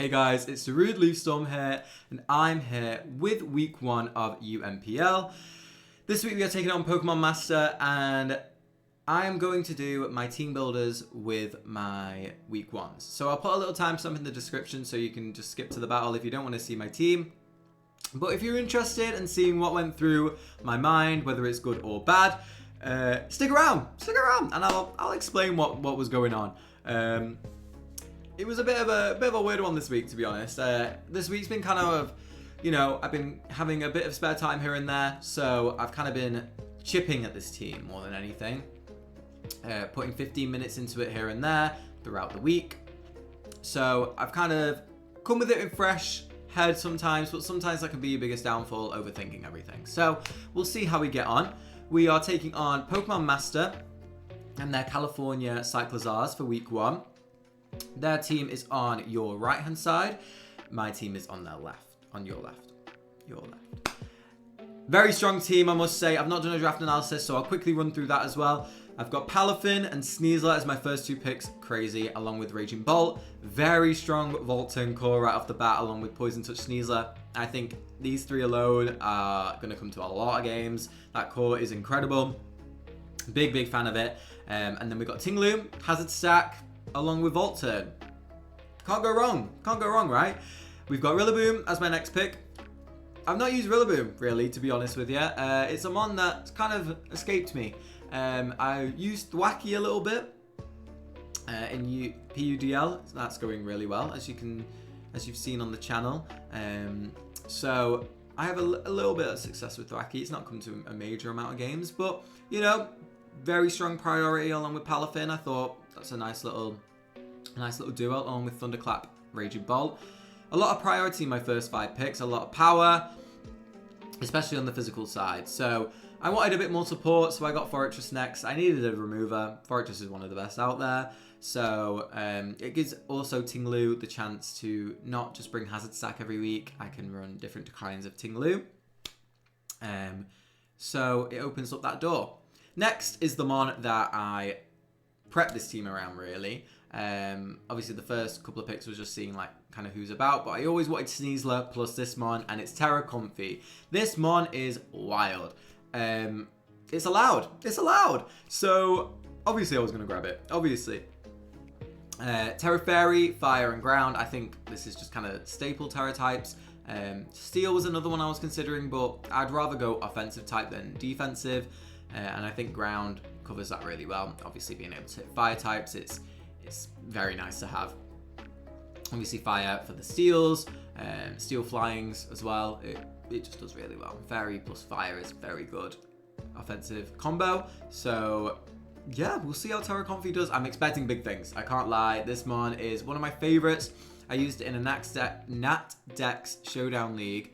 Hey guys, it's DarudeLeafStorm here, and I'm here with week 1 of UNPL. This week we are taking on PokemonMaster, and I am going to do my team builders with my week 1s. So I'll put a little timestamp in the description so you can just skip to the battle if you don't want to see my team. But if you're interested in seeing what went through my mind, whether it's good or bad, stick around, and I'll explain what was going on. It was a bit of a weird one this week, to be honest. This week's been kind of, you know, I've been having a bit of spare time here and there, so I've kind of been chipping at this team more than anything, putting 15 minutes into it here and there throughout the week. So I've kind of come with it in fresh head sometimes, but sometimes that can be your biggest downfall, overthinking everything. So we'll see how we get on. We are taking on PokemonMaster and their California Cyclizars for week 1. Their team is on your right hand side. My team is on their left. On your left. Your left. Very strong team, I must say. I've not done a draft analysis, so I'll quickly run through that as well. I've got Palafin and Sneasler as my first 2 picks. Crazy, along with Raging Bolt. Very strong Volt Turn core right off the bat, along with Poison Touch Sneasler. I think these 3 alone are going to come to a lot of games. That core is incredible. Big fan of it. And then we've got Tingloom, Hazard Stack, along with Volt Turn. Can't go wrong, right? We've got Rillaboom as my next pick. I've not used Rillaboom, really, to be honest with you. It's a mon that kind of escaped me. I used Thwacky a little bit in PUDL. So that's going really well, as you've seen on the channel. So I have a little bit of success with Thwacky. It's not come to a major amount of games, but, you know, very strong priority along with Palafin. I thought that's a nice little duo, along with Thunderclap, Raging Bolt. A lot of priority in my first 5 picks, a lot of power, especially on the physical side. So I wanted a bit more support, so I got Fortress next. I needed a remover. Fortress is one of the best out there. So it gives also Tinglu the chance to not just bring Hazard Stack every week. I can run different kinds of Tinglu. So it opens up that door. Next is the mon that I prepped this team around, really. Obviously the first couple of picks was just seeing like kind of who's about, but I always wanted Sneasler plus this mon, and it's Terra Comfy. This mon is wild. It's allowed. So obviously I was going to grab it. Obviously. Terra Fairy, Fire and Ground. I think this is just kind of staple Terra types. Steel was another one I was considering, but I'd rather go offensive type than defensive. And I think Ground covers that really well. Obviously being able to hit fire types, it's very nice to have. Obviously fire for the steals, steel flyings as well. It just does really well. Fairy plus fire is very good offensive combo. So yeah, we'll see how Terra Comfy does. I'm expecting big things. I can't lie. This mon is one of my favorites. I used it in a Nat Dex Showdown League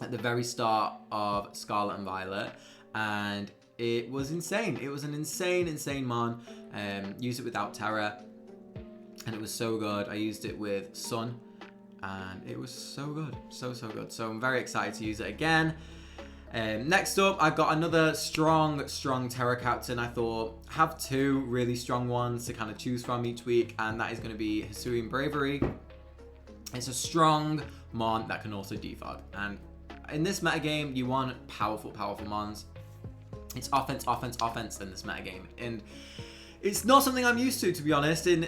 at the very start of Scarlet and Violet, and it was insane. It was an insane mon. Used it without Terra, and it was so good. I used it with Sun, and it was so good. So good. So I'm very excited to use it again. Next up, I've got another strong Terra captain. I thought have 2 really strong ones to kind of choose from each week, and that is going to be Hisuian Bravery. It's a strong mon that can also defog, and in this metagame, you want powerful mons. It's offense in this metagame, and it's not something I'm used to be honest. In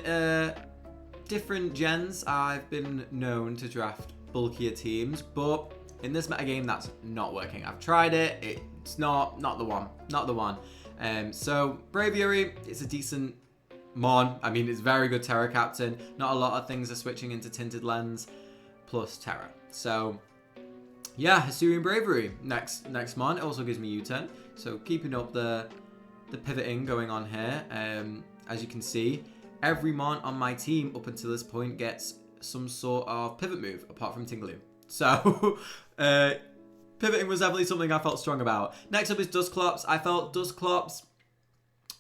different gens, I've been known to draft bulkier teams, but in this metagame, that's not working. I've tried it. It's not the one. So Braviary is a decent mon. I mean, it's very good Terra captain. Not a lot of things are switching into Tinted Lens plus Terra. So yeah, Hisuian Bravery. Next mon. It also gives me U-turn. So keeping up the pivoting going on here. As you can see, every mon on my team up until this point gets some sort of pivot move, apart from Tinglu. So pivoting was definitely something I felt strong about. Next up is Dusclops. I felt Dusclops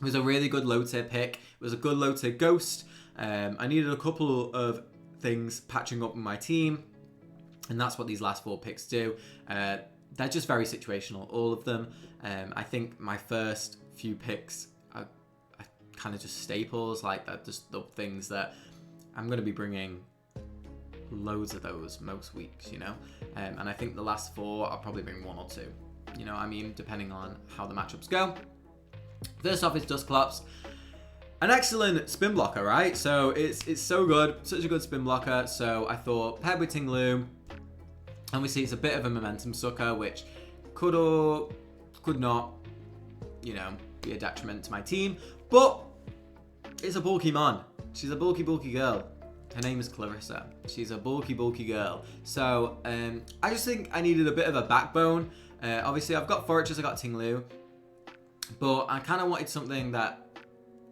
was a really good low tier pick. It was a good low tier ghost. I needed a couple of things patching up with my team, and that's what these last 4 picks do. They're just very situational, all of them. I think my first few picks are kind of just staples, like that, just the things that I'm going to be bringing loads of those most weeks, you know. And I think the last 4 I'll probably bring 1 or 2. You know what I mean? Depending on how the matchups go. First off is Dusclops. An excellent spin blocker, right? So it's so good. Such a good spin blocker. So I thought, paired with Tinglu, obviously it's a bit of a momentum sucker, which could or could not, you know, be a detriment to my team. But it's a bulky mon. She's a bulky girl. Her name is Clarissa. She's a bulky girl. So I just think I needed a bit of a backbone. Obviously, I've got Fortress, I got Tinglu, but I kind of wanted something that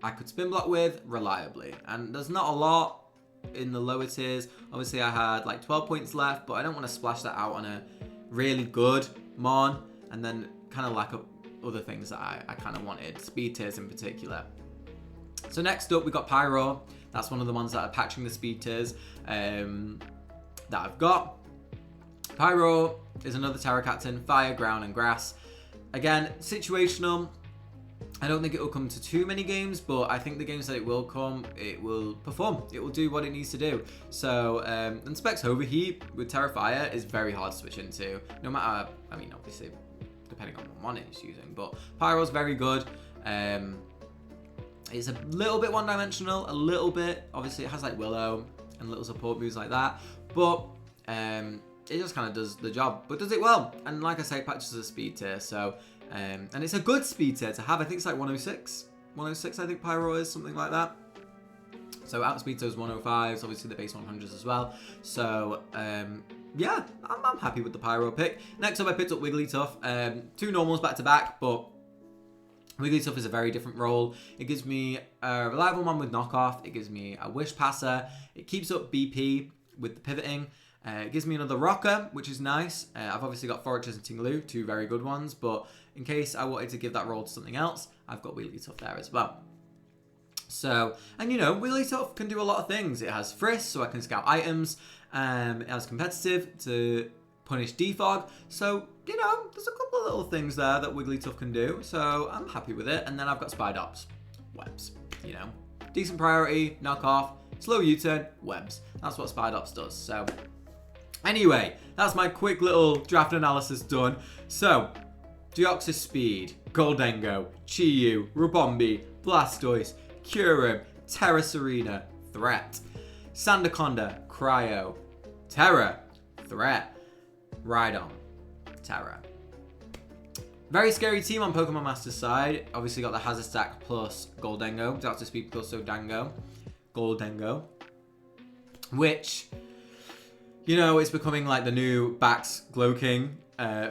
I could spin block with reliably. And there's not a lot in the lower tiers. Obviously, I had like 12 points left, but I don't want to splash that out on a really good mon and then kind of lack up other things that I kind of wanted, speed tiers in particular. So next up, we got Pyro. That's one of the ones that are patching the speed tiers that I've got. Pyro is another Terra Captain, fire, ground, and grass. Again, situational. I don't think it will come to too many games, but I think the games that it will come, it will perform. It will do what it needs to do. So, and Specs Overheat with Terra Fire is very hard to switch into. No matter, I mean, obviously, depending on what mon it's using, but Pyro's very good. It's a little bit one-dimensional, a little bit. Obviously, it has like Willow and little support moves like that, but it just kind of does the job, but does it well. And like I say, it patches a speed tier, so and it's a good speed tier to have. I think it's like 106. 106, I think Pyro is, something like that. So outspeed those 105s, obviously the base 100s as well. So yeah, I'm happy with the Pyro pick. Next up, I picked up Wigglytuff. 2 normals back to back, but Wigglytuff is a very different role. It gives me a reliable one with knockoff. It gives me a wish passer. It keeps up BP with the pivoting. It gives me another rocker, which is nice. I've obviously got Fortress and Tinglu, 2 very good ones, but in case I wanted to give that role to something else, I've got Wigglytuff there as well. So, and you know, Wigglytuff can do a lot of things. It has Frisk, so I can scout items. It has competitive to punish defog. So, you know, there's a couple of little things there that Wigglytuff can do. So I'm happy with it. And then I've got Spidops, webs, you know. Decent priority, knockoff, slow U-turn, webs. That's what Spidops does. So anyway, that's my quick little draft analysis done. So, Deoxys-Speed, Gholdengo, Chi-Yu, Rubombi, Blastoise, KYUREM, Terra Serena, Threat, Sandaconda, Cryo, Terra, Threat, Rhydon, Terra. Very scary team on PokemonMaster's side. Obviously got the Hazard Stack plus Gholdengo, Deoxys-Speed plus Gholdengo, which, you know, it's becoming like the new Bax Glow King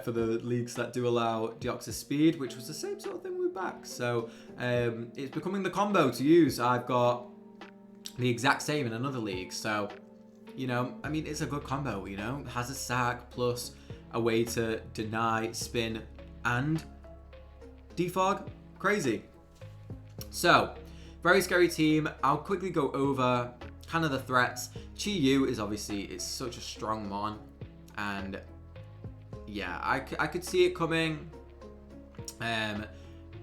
for the leagues that do allow Deoxys-Speed, which was the same sort of thing with Bax. So it's becoming the combo to use. I've got the exact same in another league. So, you know, I mean, it's a good combo, you know. Hazard Stack plus a way to deny, spin, and defog. Crazy. So, very scary team. I'll quickly go over kind of the threats. Chi-Yu is obviously, it's such a strong mon, and yeah, I could see it coming.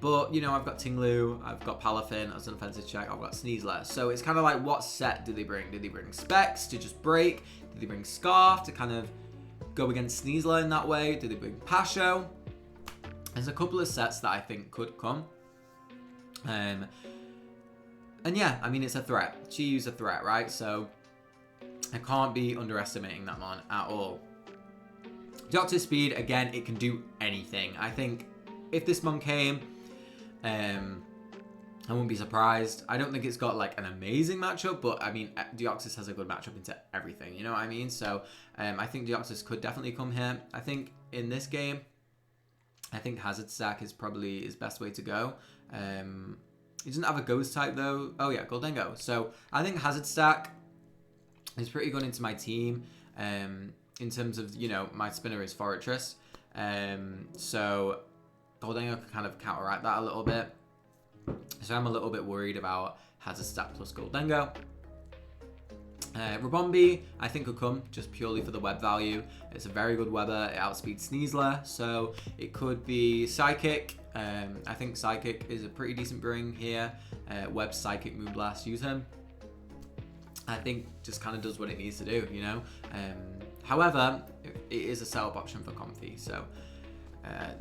But, you know, I've got Tinglu, I've got Palafin as an offensive check, I've got Sneasler. So it's kind of like, what set did they bring? Did they bring Specs to just break? Did they bring Scarf to kind of go against Sneasler in that way? Did they bring Pasho? There's a couple of sets that I think could come. And yeah, I mean, it's a threat. Chi-Yu's a threat, right? So I can't be underestimating that one at all. Deoxys-Speed, again, it can do anything. I think if this mon came, I wouldn't be surprised. I don't think it's got like an amazing matchup, but I mean, Deoxys has a good matchup into everything, you know what I mean? So I think Deoxys could definitely come here. I think in this game, I think Hazard Stack is probably his best way to go. He doesn't have a ghost type though. Oh yeah, Gholdengo. So I think Hazard Stack is pretty good into my team. In terms of, you know, my spinner is Fortress. So Gholdengo can kind of counteract that a little bit. So I'm a little bit worried about Hazard Stack plus Gholdengo. Rubombi, I think, could come just purely for the web value. It's a very good webber. It outspeeds Sneasler, so it could be Psychic. I think Psychic is a pretty decent bring here. Web Psychic Moonblast, use him. I think just kind of does what it needs to do, you know. However, it is a setup option for Comfy, so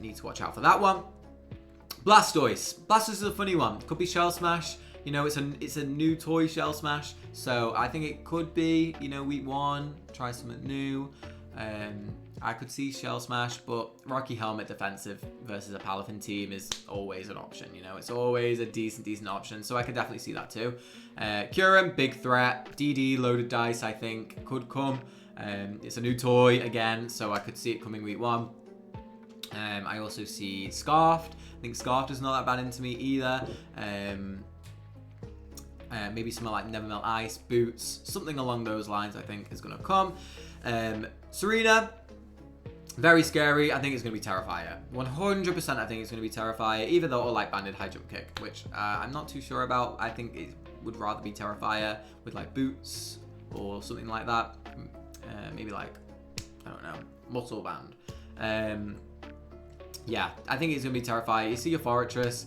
need to watch out for that one. Blastoise. Blastoise is a funny one. Could be Shell Smash. You know, it's a new toy Shell Smash, so I think it could be, you know, week 1, try something new. I could see Shell Smash, but Rocky Helmet defensive versus a Palafin team is always an option, you know. It's always a decent option, so I could definitely see that too. KYUREM, big threat. DD, loaded dice, I think, could come. It's a new toy again, so I could see it coming week 1. I also see Scarfed. I think Scarfed is not that bad into me either. Maybe something like Never Melt Ice, Boots, something along those lines I think is going to come. Serena, very scary. I think it's going to be Terrifier. 100% I think it's going to be Terrifier, either that or like Banded High Jump Kick, which I'm not too sure about. I think it would rather be Terrifier with like Boots or something like that. Maybe like, I don't know, Muscle Band. Yeah, I think it's going to be Terrifier. You see your Fortress,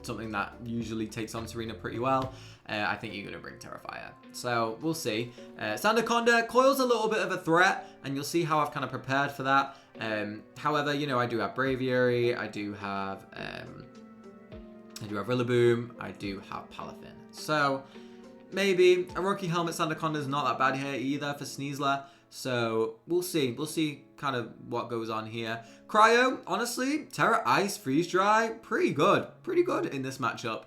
something that usually takes on Serena pretty well. I think you're going to bring Terrifier. So we'll see. Sandaconda, Coil's a little bit of a threat, and you'll see how I've kind of prepared for that. However, you know, I do have Braviary, I do have Rillaboom, I do have Palafin. So maybe a Rocky Helmet Sandaconda is not that bad here either for Sneasler. So we'll see. We'll see kind of what goes on here. Cryo, honestly, Terra Ice, Freeze Dry, pretty good. Pretty good in this matchup.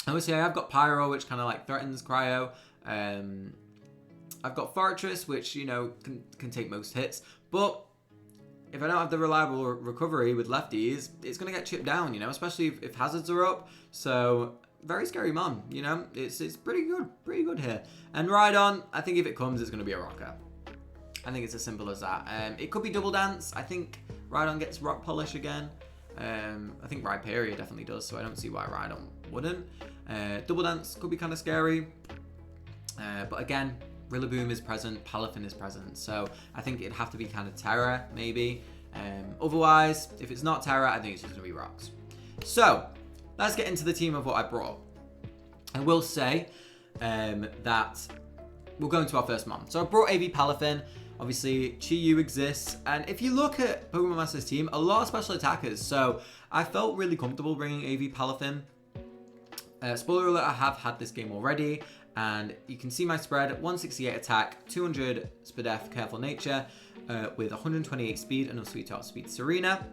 Obviously, I've got Pyro, which kind of like threatens Cryo. I've got Fortress, which, you know, can take most hits. But if I don't have the reliable recovery with lefties, it's going to get chipped down, you know, especially if hazards are up. So very scary mon, you know, it's pretty good here. And Rhydon, I think if it comes, it's going to be a rocker. I think it's as simple as that. It could be Double Dance. I think Rhydon gets Rock Polish again. I think Rhyperior definitely does, so I don't see why Rhydon wouldn't. Double Dance could be kind of scary. But again, Rillaboom is present, Palafin is present, so I think it'd have to be kind of Terra, maybe. Otherwise, if it's not Terra, I think it's just going to be Rocks. So, let's get into the team of what I brought. I will say that we'll go into our first mon. So I brought AV Palafin. Obviously, Chi-Yu exists. And if you look at PokemonMaster's team, a lot of special attackers. So I felt really comfortable bringing AV Palafin. Spoiler alert, I have had this game already. And you can see my spread, 168 attack, 200 Spadef, Careful Nature, with 128 speed and a Sweet Top Speed Serena.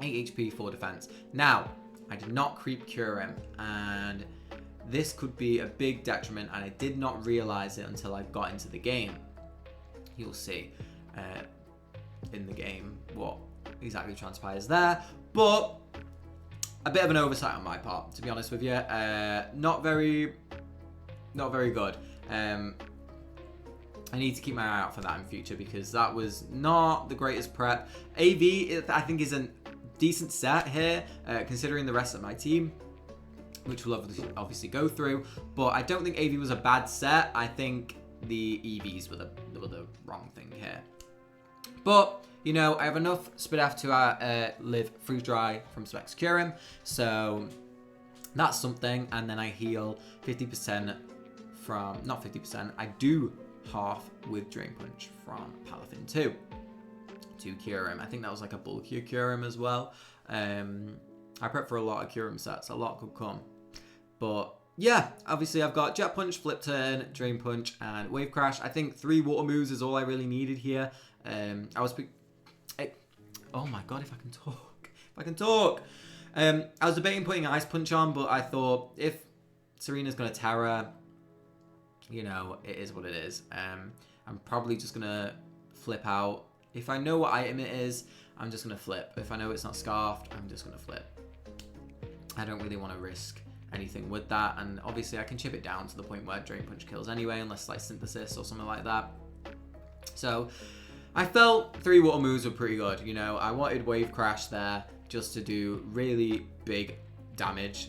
8 HP, 4 defense. Now, I did not creep KYUREM, and this could be a big detriment, and I did not realize it until I got into the game. You'll see in the game what exactly transpires there, but a bit of an oversight on my part, to be honest with you. Not very good. I need to keep my eye out for that in future, because that was not the greatest prep. AV, I think, is a decent set here, considering the rest of my team, which we'll obviously go through. But I don't think AV was a bad set. I think the EVs were the wrong thing here. But, you know, I have enough Spadef to live Freeze Dry from SPECSAVERS, so that's something. And then I heal 50% from, not 50%, I do half with Drain Punch from Palafin 2 to KYUREM. I think that was like a bulkier KYUREM as well. I prep for a lot of KYUREM sets. A lot could come. But yeah, obviously I've got Jet Punch, Flip Turn, Drain Punch, and Wave Crash. I think 3 water moves is all I really needed here. Oh my god, if I can talk. I was debating putting Ice Punch on, but I thought if Serena's going to Terra, you know, it is what it is. I'm probably just going to flip out. If I know what item it is, I'm just going to flip. If I know it's not Scarfed, I'm just going to flip. I don't really want to risk anything with that, and obviously I can chip it down to the point where Drain Punch kills anyway, unless like Synthesis or something like that. So I felt 3 water moves were pretty good. You know, I wanted Wave Crash there just to do really big damage,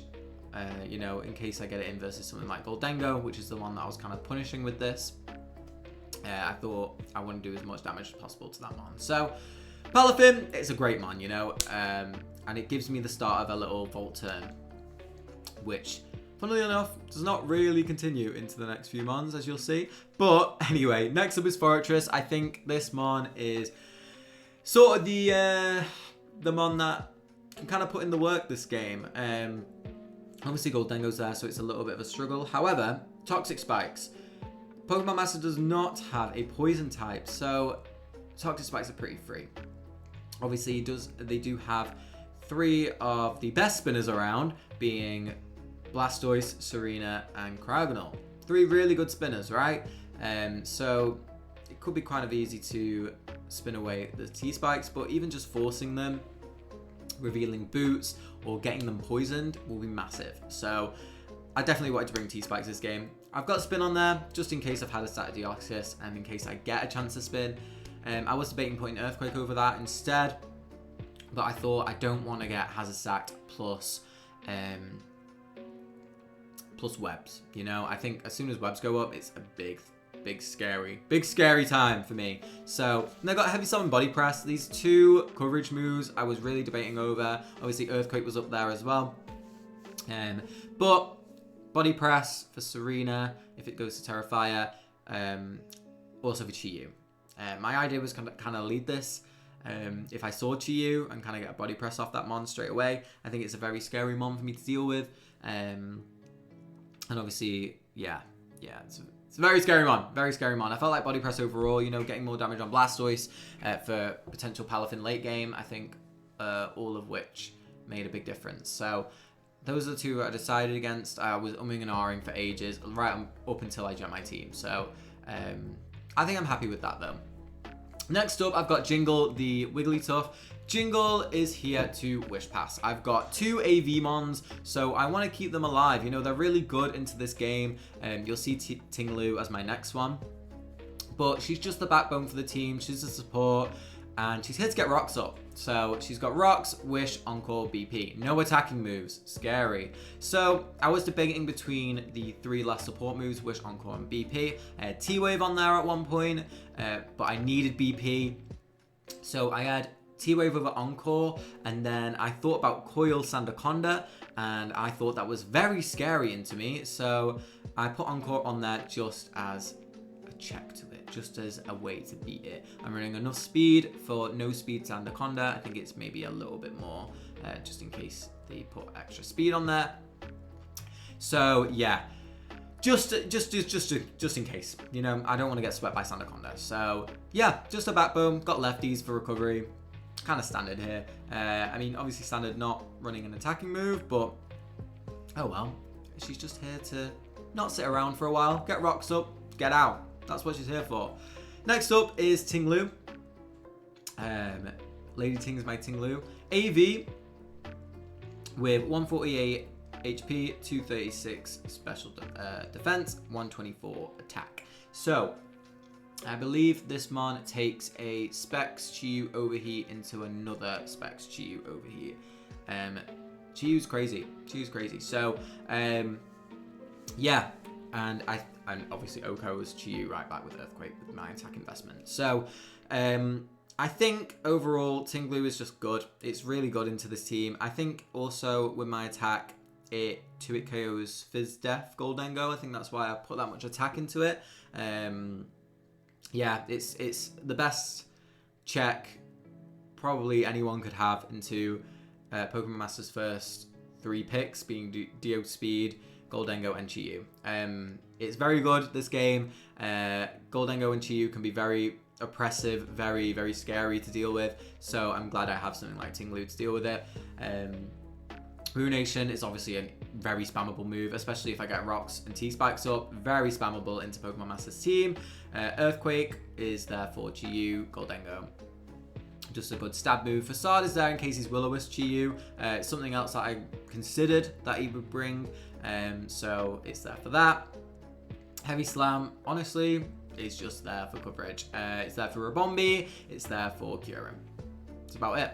you know, in case I get it in versus something like Gholdengo, which is the one that I was kind of punishing with this. I thought I wouldn't do as much damage as possible to that mon. So Palafin, it's a great mon, you know, and it gives me the start of a little Volt Turn, which funnily enough, does not really continue into the next few mons, as you'll see. But anyway, next up is Fortress. I think this mon is sort of the mon that can kind of put in the work this game. Obviously Gholdengo's there, so it's a little bit of a struggle. However, Toxic Spikes. PokemonMaster does not have a poison type, so Toxic Spikes are pretty free. Obviously, they do have 3 of the best spinners around, being Blastoise, Serena, and Cryogonal. 3 really good spinners, right? So it could be kind of easy to spin away the T-Spikes, but even just forcing them, revealing boots, or getting them poisoned will be massive. So I definitely wanted to bring T-Spikes this game. I've got spin on there, just in case I've had a static Deoxys, and in case I get a chance to spin. I was debating putting Earthquake over that instead, but I thought I don't want to get Hazard Stacked plus webs. You know, I think as soon as webs go up, it's a big scary time for me. So, and I got Heavy Summon Body Press. These 2 coverage moves I was really debating over. Obviously, Earthquake was up there as well. But Body Press for Serena, if it goes to Terrifier, also for Chi-Yu. My idea was kind of lead this. If I saw Chi-Yu and kind of get a Body Press off that mon straight away, I think it's a very scary mon for me to deal with. And obviously, yeah, it's a very scary mon. I felt like Body Press overall, you know, getting more damage on Blastoise for potential Palafin late game, I think all of which made a big difference. So those are the 2 I decided against. I was umming and ahhing for ages, right up until I joined my team. So I think I'm happy with that though. Next up, I've got Jingle, the Wigglytuff. Jingle is here to Wish Pass. I've got 2 AV mons, so I want to keep them alive. You know, they're really good into this game. You'll see Tinglu as my next one. But she's just the backbone for the team. She's the support, and she's here to get rocks up. So she's got Rocks, Wish, Encore, BP. No attacking moves. Scary. So I was debating between the 3 last support moves, Wish, Encore, and BP. I had T-Wave on there at one point, but I needed BP. So I had T-Wave over Encore, and then I thought about Coil Sandaconda, and I thought that was very scary into me. So I put Encore on there just as a check to it, just as a way to beat it. I'm running enough speed for no speed Sandaconda. I think it's maybe a little bit more, just in case they put extra speed on there. So yeah, just in case, you know, I don't want to get swept by Sandaconda. So yeah, just a backbone. Got lefties for recovery. Kind of standard here. I mean, obviously standard not running an attacking move, but oh well. She's just here to not sit around for a while. Get rocks up, get out. That's what she's here for. Next up is Tinglu. Lady Ting is my Tinglu. AV with 148 HP, 236 special defense, 124 attack. So I believe this mon takes a Specs Chi-Yu Overheat into another Specs Chi-Yu Overheat. Chi-Yu's crazy. So, yeah. And obviously Oko's Chi-Yu right back with Earthquake with my attack investment. So, I think overall Tinglu is just good. It's really good into this team. I think also with my attack, it KOs Fizz Death Gholdengo. I think that's why I put that much attack into it. Yeah, it's the best check probably anyone could have into PokemonMaster's first 3 picks, being Deoxys-Speed, Gholdengo, and Chi-Yu. It's very good, this game. Gholdengo and Chi-Yu can be very oppressive, very, very scary to deal with. So I'm glad I have something like Tinglu to deal with it. Ruination is obviously a very spammable move, especially if I get Rocks and T-Spikes up. Very spammable into PokemonMaster's team. Earthquake is there for Chi-Yu, Gholdengo. Just a good stab move. Facade is there in case he's Will-O-Wisp Chi-Yu. Something else that I considered that he would bring. So it's there for that. Heavy Slam, honestly, is just there for coverage. It's there for Rabombi. It's there for KYUREM. That's about it.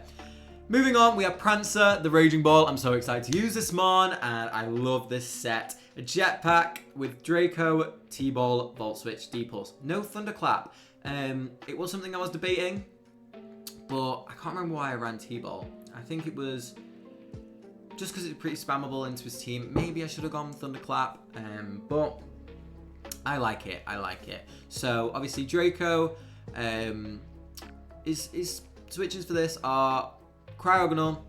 Moving on, we have Prancer, the Raging Ball. I'm so excited to use this mon, and I love this set. A jetpack with Draco, T-Ball, Volt Switch, D-Pulse. No Thunderclap. It was something I was debating, but I can't remember why I ran T-Ball. I think it was just because it's pretty spammable into his team. Maybe I should have gone Thunderclap, but I like it. I like it. So obviously Draco, his switches for this are Cryogonal,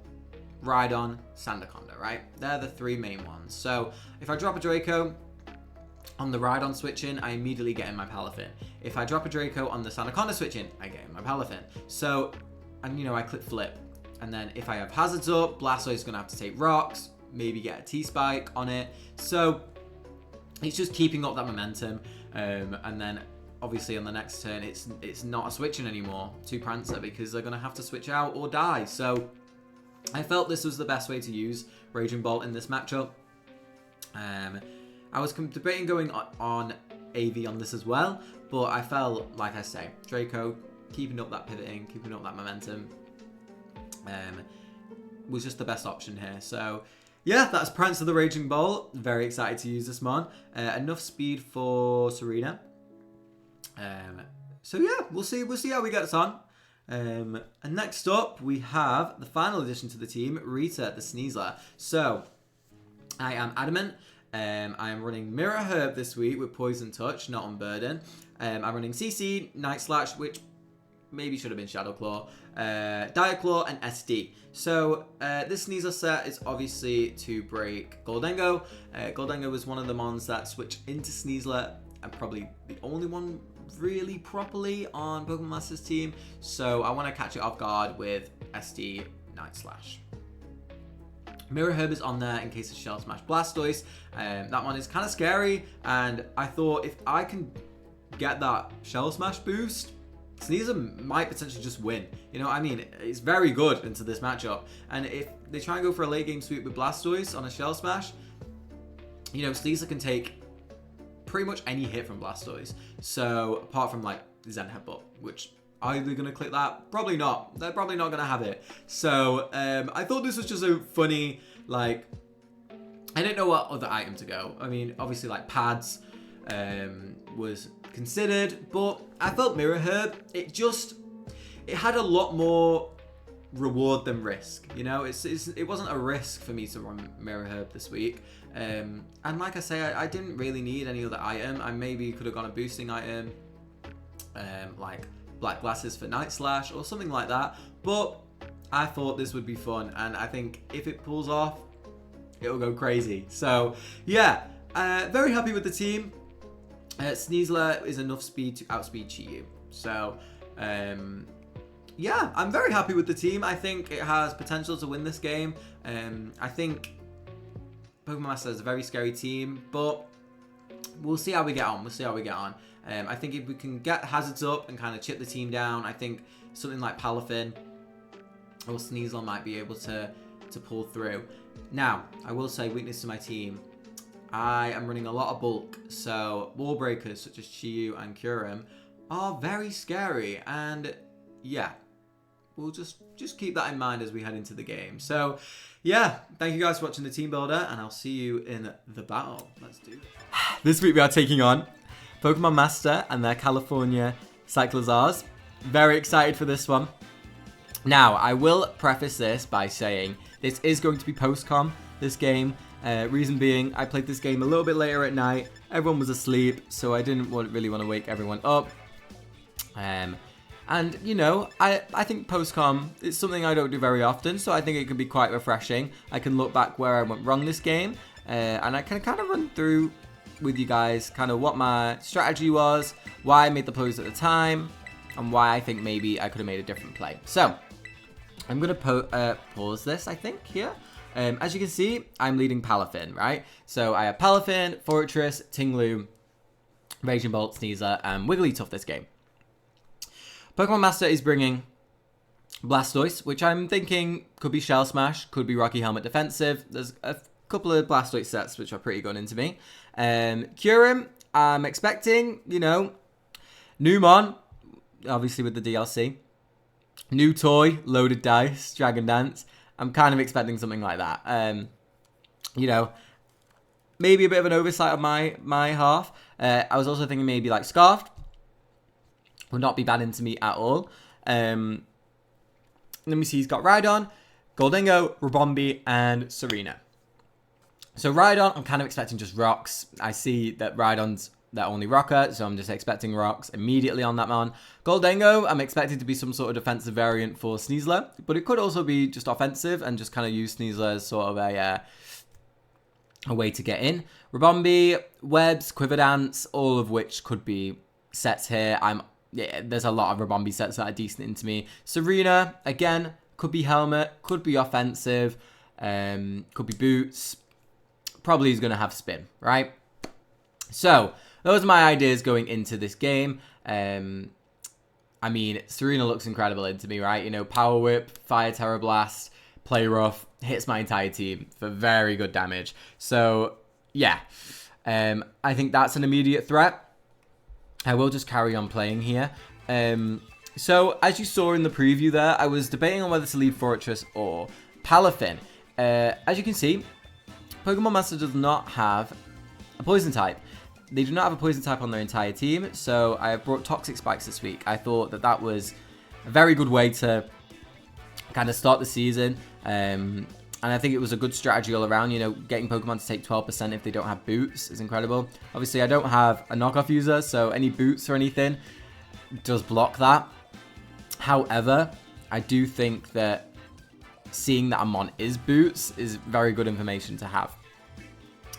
Rhydon, Sandaconda, right? They're the 3 main ones. So if I drop a Draco on the Rhydon switching, I immediately get in my Palafin. If I drop a Draco on the Sandaconda switching, I get in my Palafin. So, and you know, I click flip. And then if I have Hazards up, Blastoise is going to have to take rocks, maybe get a T-Spike on it. So it's just keeping up that momentum. And then obviously on the next turn, it's not a switching anymore to Prancer because they're going to have to switch out or die. So I felt this was the best way to use Raging Bolt in this matchup. I was debating going on AV on this as well, but I felt, like I say, Draco keeping up that pivoting, keeping up that momentum was just the best option here. So yeah, that's Prancer the Raging Bolt. Very excited to use this mon. Enough speed for Serena. So yeah, we'll see how we get this on. And next up, we have the final addition to the team, Rita the Sneasler. So I am adamant. I am running Mirror Herb this week with Poison Touch, not Unburden. I'm running CC, Night Slash, which maybe should have been Shadow Claw, Dire Claw, and SD. So this Sneasler set is obviously to break Gholdengo. Gholdengo was one of the mons that switched into Sneasler, and probably the only one really properly on PokemonMaster's team. So I want to catch it off guard with SD, Night Slash. Mirror Herb is on there in case of Shell Smash Blastoise. That one is kind of scary, and I thought if I can get that Shell Smash boost, Sneasler might potentially just win. You know what I mean? It's very good into this matchup, and if they try and go for a late game sweep with Blastoise on a Shell Smash, you know, Sneasler can take pretty much any hit from Blastoise. So apart from like Zen Headbutt, which are they going to click that? Probably not. They're probably not going to have it. So I thought this was just a funny, like, I didn't know what other item to go. I mean, obviously like pads was considered, but I felt Mirror Herb, it had a lot more reward than risk. You know, it wasn't a risk for me to run Mirror Herb this week. And like I say, I didn't really need any other item. I maybe could have gone a boosting item, like Black Glasses for Night Slash or something like that, but I thought this would be fun, and I think if it pulls off, it'll go crazy. So yeah, very happy with the team. Sneasler is enough speed to outspeed Chi-Yu. So yeah, I'm very happy with the team. I think it has potential to win this game. I think PokemonMaster is a very scary team, but we'll see how we get on. I think if we can get Hazards up and kind of chip the team down, I think something like Palafin or Sneasler might be able to pull through. Now, I will say, weakness to my team, I am running a lot of bulk, so wall breakers such as Chi-Yu and KYUREM are very scary, and yeah, we'll just keep that in mind as we head into the game. So yeah, thank you guys for watching the Team Builder, and I'll see you in the battle. Let's do it. This week we are taking on PokemonMaster and their California Cyclizars. Very excited for this one. Now, I will preface this by saying this is going to be post-com, this game. Reason being, I played this game a little bit later at night. Everyone was asleep, so I didn't really want to wake everyone up. And, you know, I think post-com is something I don't do very often, so I think it can be quite refreshing. I can look back where I went wrong this game, and I can kind of run through with you guys kind of what my strategy was, why I made the plays at the time, and why I think maybe I could have made a different play. So I'm going to pause this, I think, here. As you can see, I'm leading Palafin, right? So I have Palafin, Fortress, Tinglu, Raging Bolt, Sneasler, and Wigglytuff this game. PokemonMaster is bringing Blastoise, which I'm thinking could be Shell Smash, could be Rocky Helmet Defensive. There's a couple of Blastoise sets which are pretty good into me. KYUREM, I'm expecting, you know, new mon, obviously with the DLC. New toy, loaded dice, Dragon Dance. I'm kind of expecting something like that. You know, maybe a bit of an oversight on my half. I was also thinking maybe like Scarfed would not be bad into me at all. Let me see, he's got Rhydon, Gholdengo, Rabombi, and Serena. So Rhydon, I'm kind of expecting just rocks. I see that Rhydon's their only rocker, so I'm just expecting rocks immediately on that mon. Gholdengo, I'm expecting to be some sort of defensive variant for Sneasler, but it could also be just offensive and just kind of use Sneasler as sort of a way to get in. Rabombi, Webs, Quiver Dance, all of which could be sets here. There's a lot of Rabombi sets that are decent into me. Serena, again, could be helmet, could be offensive, could be boots. Probably is going to have spin, right? So, those are my ideas going into this game. I mean, Serena looks incredible into me, right? You know, Power Whip, Fire Terror Blast, Play Rough, hits my entire team for very good damage. So, yeah. I think that's an immediate threat. I will just carry on playing here. So, as you saw in the preview there, I was debating on whether to leave Fortress or Palafin. As you can see, PokemonMaster does not have a poison type. They do not have a poison type on their entire team, so I have brought Toxic Spikes this week. I thought that was a very good way to kind of start the season, and I think it was a good strategy all around. You know, getting Pokemon to take 12% if they don't have boots is incredible. Obviously, I don't have a knockoff user, so any boots or anything does block that. However, I do think that seeing that a mon is boots is very good information to have.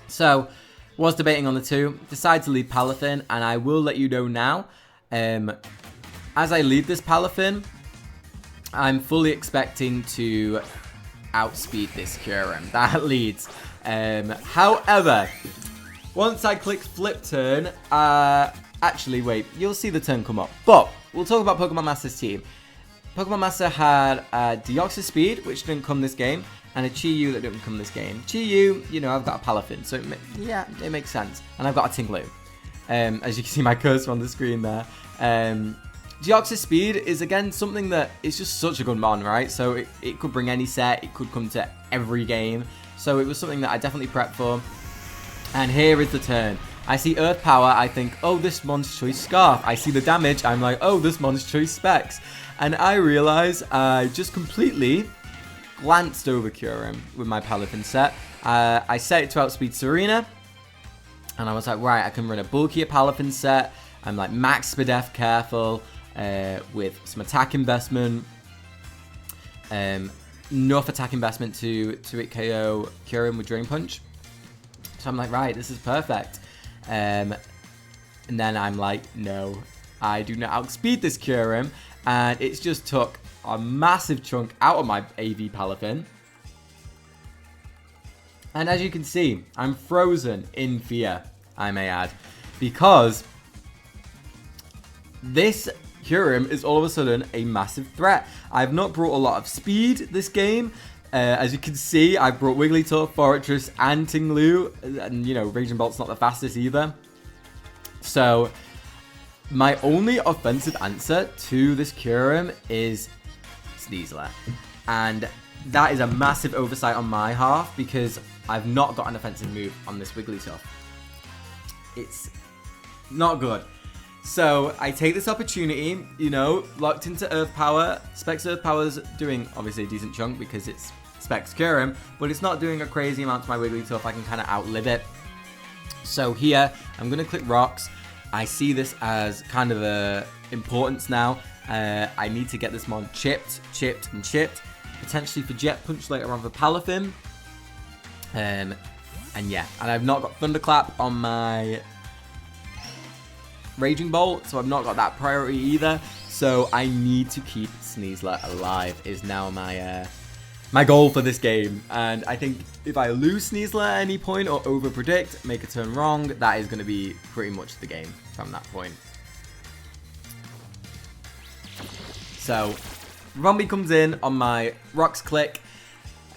So, was debating on the two, decided to lead Palafin, and I will let you know now, as I lead this Palafin, I'm fully expecting to outspeed this KYUREM. That leads. However, once I click flip turn, actually wait, you'll see the turn come up, but we'll talk about PokemonMaster's team. PokemonMaster had Deoxys-Speed, which didn't come this game, and a Chi-Yu that didn't come this game. Chi-Yu, you know, I've got a Palafin, so yeah, it makes sense. And I've got a Tinglu. As you can see my cursor on the screen there. Deoxys-Speed is, again, something that is just such a good mon, right? So it could bring any set, it could come to every game. So it was something that I definitely prepped for. And here is the turn. I see Earth Power, I think, oh, this mon's choice Scarf. I see the damage, I'm like, oh, this mon's choice Specs. And I realize I just completely glanced over KYUREM with my Palafin set. I set it to outspeed Serena. And I was like, right, I can run a bulkier Palafin set. I'm like max Spadef careful with some attack investment. Enough attack investment to hit KO KYUREM with Drain Punch. So I'm like, right, this is perfect. And then I'm like, no, I do not outspeed this KYUREM. And it's just took a massive chunk out of my AV Palafin. And as you can see, I'm frozen in fear, I may add. Because this KYUREM is all of a sudden a massive threat. I've not brought a lot of speed this game. As you can see, I've brought Wigglytuff, Fortress, and Tinglu. And, you know, Raging Bolt's not the fastest either. So, my only offensive answer to this KYUREM is Sneasler. And that is a massive oversight on my half because I've not got an offensive move on this Wigglytuff. It's not good. So I take this opportunity, you know, locked into Earth Power. Specs Earth Power's doing obviously a decent chunk because it's Specs KYUREM, but it's not doing a crazy amount to my Wigglytuff. I can kind of outlive it. So here, I'm going to click Rocks. I see this as kind of a importance now. I need to get this mon chipped, and chipped. Potentially for Jet Punch later on for Palafin. And yeah, and I've not got Thunderclap on my Raging Bolt, so I've not got that priority either. So I need to keep Sneasler alive is now my my goal for this game. And I think if I lose Sneasler at any point or over-predict, make a turn wrong, that is going to be pretty much the game from that point. So, Rabombi comes in on my Rocks click.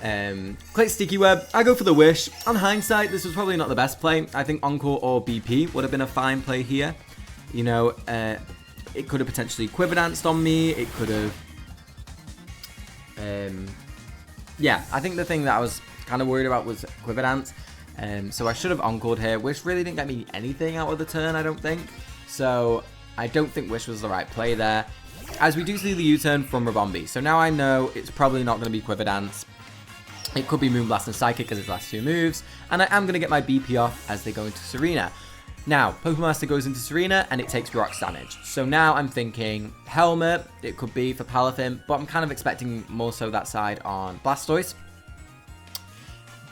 Click Sticky Web. I go for the Wish. On hindsight, this was probably not the best play. I think Encore or BP would have been a fine play here. You know, it could have potentially Quiver Danced on me. It could have... yeah, I think the thing that I was kind of worried about was Quiver Dance. So I should have Encored here. Wish really didn't get me anything out of the turn, I don't think. So I don't think Wish was the right play there. As we do see the U-turn from Rabombi. So now I know it's probably not going to be Quiver Dance. It could be Moonblast and Psychic as his last 2 moves, and I am going to get my BP off as they go into Serena. Now, PokemonMaster goes into Serena, and it takes rocks damage. So now I'm thinking Helmet, it could be for Palafin, but I'm kind of expecting more so that side on Blastoise.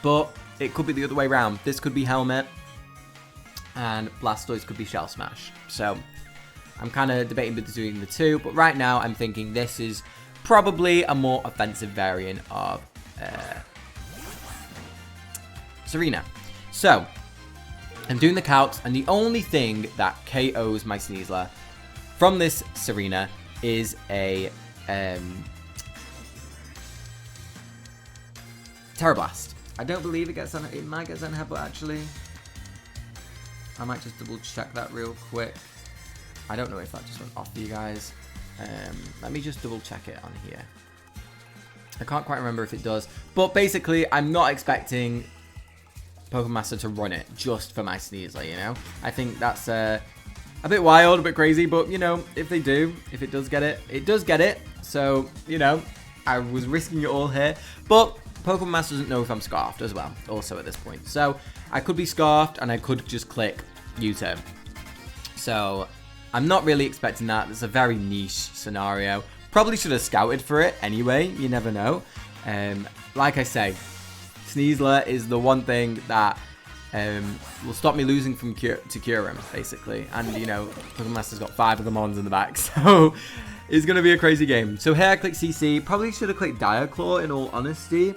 But it could be the other way around. This could be Helmet, and Blastoise could be Shell Smash. So I'm kind of debating between the two, but right now I'm thinking this is probably a more offensive variant of Serena. So I'm doing the counts, and the only thing that KOs my Sneasler from this Serena is a Terra Blast. I don't believe it gets on. It might get on head, but actually, I might just double check that real quick. I don't know if that just went off for you guys. Let me just double check it on here. I can't quite remember if it does, but basically, I'm not expecting PokemonMaster to run it just for my Sneasler, you know? I think that's a bit wild, a bit crazy, but, you know, if they do, if it does get it, it does get it. So, you know, I was risking it all here, but PokemonMaster doesn't know if I'm Scarfed as well, also at this point. So, I could be Scarfed, and I could just click U-turn. So, I'm not really expecting that. It's a very niche scenario. Probably should have scouted for it anyway, you never know. Like I say, Sneasler is the one thing that will stop me losing from to KYUREM, basically. And, you know, PokemonMaster's got 5 of the Mons in the back, so it's going to be a crazy game. So here I click CC. Probably should have clicked Diaclaw, in all honesty.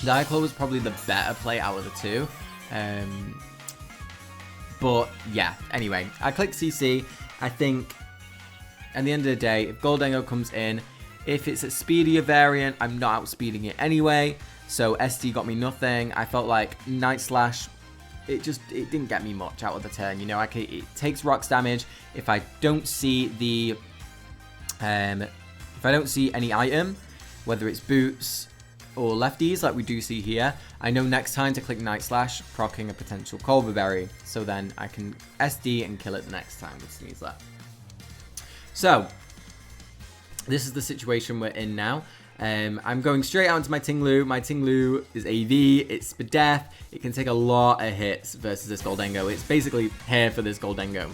Diaclaw was probably the better play out of the two. But, yeah, anyway, I click CC. I think, at the end of the day, if Gholdengo comes in, if it's a speedier variant, I'm not outspeeding it anyway. So SD got me nothing. I felt like Night Slash, it didn't get me much out of the turn. You know, it takes rocks damage. If I don't see the, if I don't see any item, whether it's boots or lefties like we do see here, I know next time to click Night Slash, proccing a potential Culver Berry. So then I can SD and kill it the next time with Sneasler. So this is the situation we're in now. I'm going straight out into my Tinglu. My Tinglu is AV, it's Spadef. It can take a lot of hits versus this Gholdengo. It's basically here for this Gholdengo.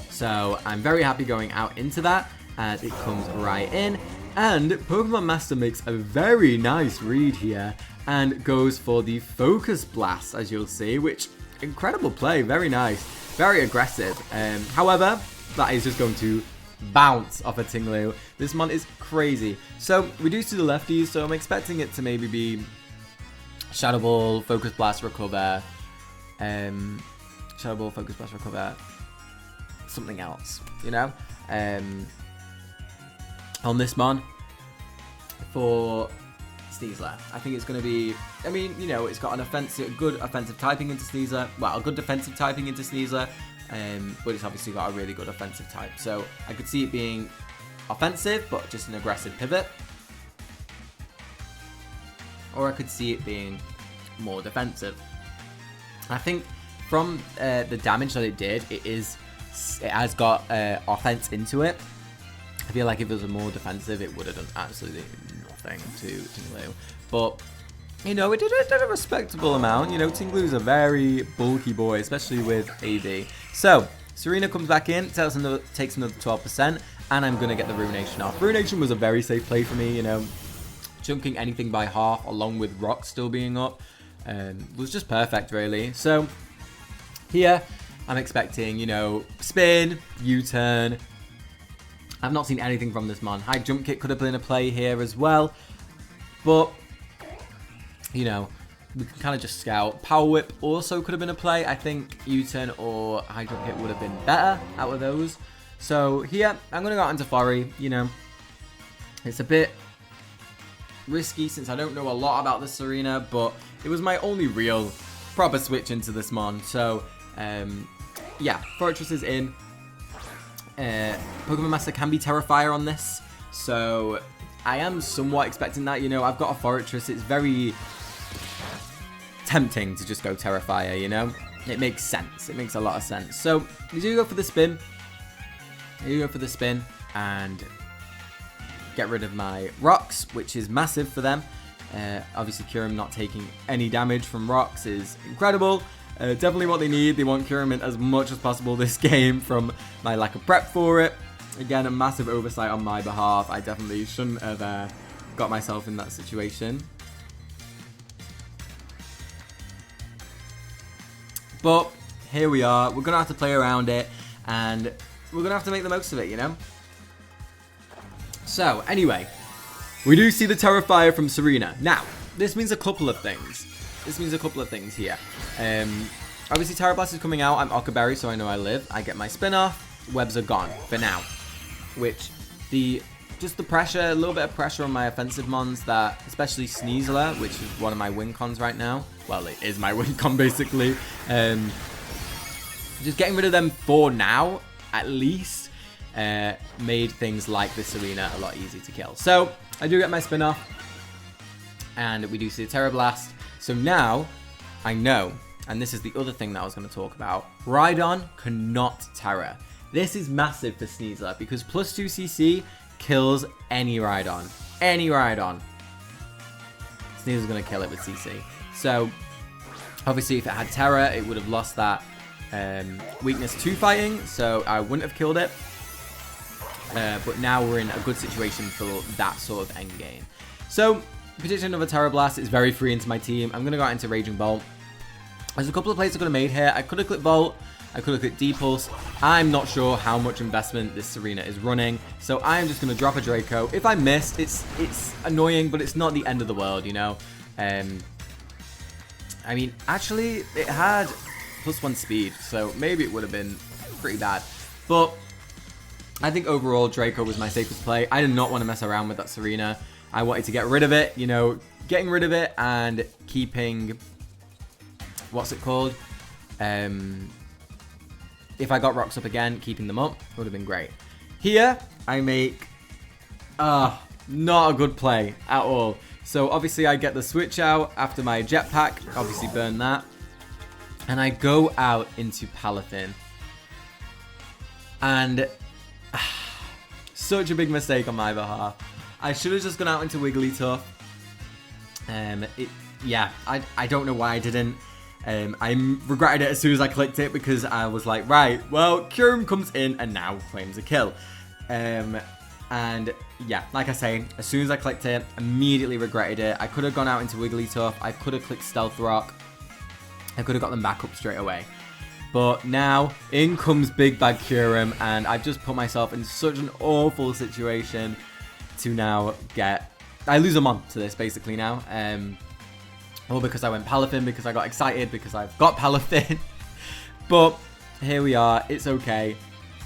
So I'm very happy going out into that as it comes right in. And PokemonMaster makes a very nice read here and goes for the Focus Blast, as you'll see, which, incredible play, very nice, very aggressive. However, that is just going to bounce off a Tinglu. This mon is crazy. So we do see the lefties, so I'm expecting it to maybe be Shadow Ball, Focus Blast, Recover, Shadow Ball, Focus Blast, Recover, something else, you know, on this mon for Sneasler. I think it's going to be, I mean, you know, it's got an offensive, good offensive typing into Sneasler, well, a good defensive typing into Sneasler, but it's obviously got a really good offensive type. So I could see it being offensive, but just an aggressive pivot. Or I could see it being more defensive. I think from the damage that it did, it has got offense into it. I feel like if it was more defensive, it would have done absolutely nothing to Tinglu. But, you know, it did a respectable amount. You know, Tinglu's a very bulky boy, especially with AD. So, Serena comes back in, takes another 12%, and I'm going to get the Ruination off. Ruination was a very safe play for me, you know. Chunking anything by half, along with Rock still being up, was just perfect, really. So, here, I'm expecting, you know, spin, U-turn. I've not seen anything from this mon. High Jump Kick could have been a play here as well. But, you know, we can kind of just scout. Power Whip also could have been a play. I think U-turn or High Jump Kick would have been better out of those. So here, I'm going to go out into Flurry. You know, it's a bit risky since I don't know a lot about this Serena, but it was my only real proper switch into this mon. So, yeah, Fortress is in. PokemonMaster can be Terrifier on this, so I am somewhat expecting that. You know, I've got a Fortress. It's very tempting to just go Terrifier, you know? It makes sense. It makes a lot of sense. So, you do go for the spin. You go for the spin and get rid of my rocks, which is massive for them. Obviously, KYUREM not taking any damage from rocks is incredible. Definitely what they need. They want KYUREM in as much as possible this game from my lack of prep for it. Again, a massive oversight on my behalf. I definitely shouldn't have got myself in that situation. But here we are. We're going to have to play around it, and we're going to have to make the most of it, you know? So, anyway, we do see the Terrifier from Serena. Now, this means a couple of things. Here. Obviously, Terra Blast is coming out. I'm Ockerberry, so I know I live. I get my spin off. Webs are gone for now. Which, just the pressure, a little bit of pressure on my offensive mons, that especially Sneasler, which is one of my win cons right now. Well, it is my win con basically. Just getting rid of them for now, at least, made things like this arena a lot easier to kill. So I do get my spin off, and we do see a Terra Blast. So now I know, and this is the other thing that I was going to talk about. Rhydon cannot Terra. This is massive for Sneasler because +2 CC kills any Rhydon. Any Rhydon. Sneasler's going to kill it with CC. So, obviously, if it had Terra, it would have lost that weakness to fighting, so I wouldn't have killed it. But now we're in a good situation for that sort of endgame. So, prediction of a Terra Blast is very free into my team. I'm going to go out into Raging Bolt. There's a couple of plays I could have made here. I could have clicked Volt. I could have clicked D-Pulse. I'm not sure how much investment this Serena is running, so I'm just going to drop a Draco. If I missed, it's annoying, but it's not the end of the world, you know? I mean, actually, it had +1 speed, so maybe it would have been pretty bad. But I think overall, Draco was my safest play. I did not want to mess around with that Serena. I wanted to get rid of it, you know, getting rid of it and keeping, what's it called? If I got rocks up again, keeping them up would have been great. Here, I make, not a good play at all. So obviously I get the switch out after my jetpack, obviously burn that. And I go out into Palafin. And such a big mistake on my behalf. I should have just gone out into Wigglytuff. Yeah, I don't know why I didn't. I regretted it as soon as I clicked it because I was like, right, well, KYUREM comes in and now claims a kill. And yeah, like I say, as soon as I clicked it, immediately regretted it. I could have gone out into Wigglytuff. I could have clicked Stealth Rock. I could have got them back up straight away. But now, in comes Big Bad KYUREM, and I've just put myself in such an awful situation to now get... I lose a mon to this, basically, now. Or because I went Palafin, because I got excited, because I've got Palafin. But here we are. It's okay.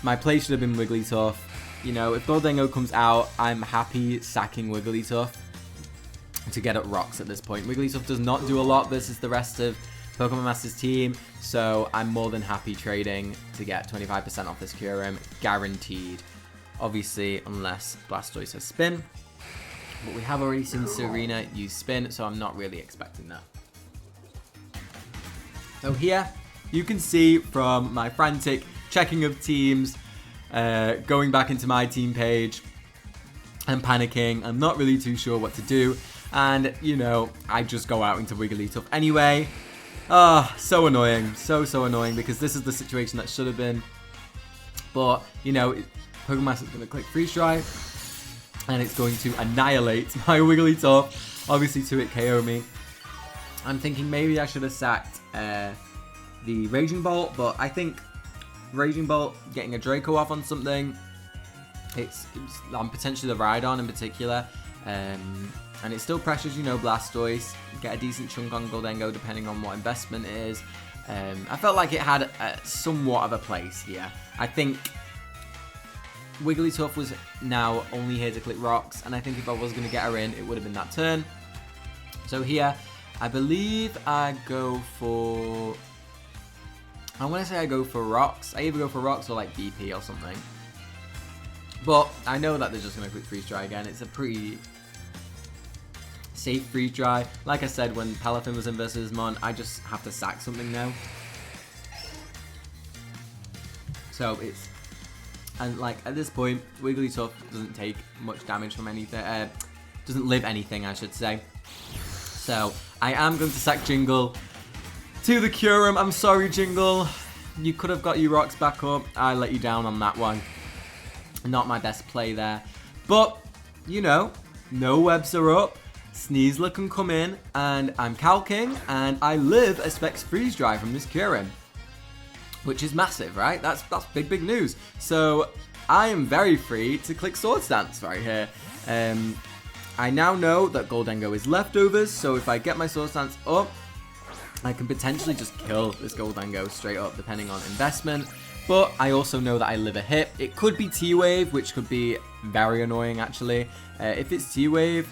My play should have been Wigglytuff. You know, if Gholdengo comes out, I'm happy sacking Wigglytuff to get up rocks at this point. Wigglytuff does not do a lot versus the rest of PokemonMaster's team, so I'm more than happy trading to get 25% off this KYUREM, guaranteed. Obviously, unless Blastoise has Spin. But we have already seen Serena use Spin, so I'm not really expecting that. So here, you can see from my frantic checking of teams, going back into my team page, I'm panicking. I'm not really too sure what to do. And, you know, I just go out into Wigglytuff anyway. Ah, so annoying. So annoying, because this is the situation that should have been. But, you know, PokemonMaster is going to click Freeze Dry. And it's going to annihilate my Wigglytuff. Obviously, to it KO me. I'm thinking maybe I should have sacked the Raging Bolt. But I think Raging Bolt, getting a Draco off on something, it's potentially the Rhydon in particular. And it still pressures, you know, Blastoise. Get a decent chunk on Gholdengo depending on what investment it is. I felt like it had somewhat of a place here. I think Wigglytuff was now only here to click rocks, and I think if I was going to get her in, it would have been that turn. So here, I believe I go for... I want to say I go for rocks. I either go for rocks or like BP or something. But I know that they're just going to quick freeze dry again. It's a pretty safe freeze dry. Like I said, when Palafin was in versus Mon, I just have to sack something now. So it's... And like at this point, Wigglytuff doesn't take much damage from anything. Doesn't live anything, I should say. So I am going to sack Jingle to the KYUREM. I'm sorry, Jingle. You could have got your rocks back up. I let you down on that one. Not my best play there. But, you know, no webs are up. Sneasler can come in, and I'm calking, and I live a Specs freeze dry from this KYUREM, which is massive, right? That's big news. So I am very free to click Sword Stance right here. I now know that Gholdengo is leftovers, so if I get my Sword Stance up, I can potentially just kill this Gholdengo straight up, depending on investment. But I also know that I live a hit. It could be T-Wave, which could be very annoying, actually. If it's T-Wave,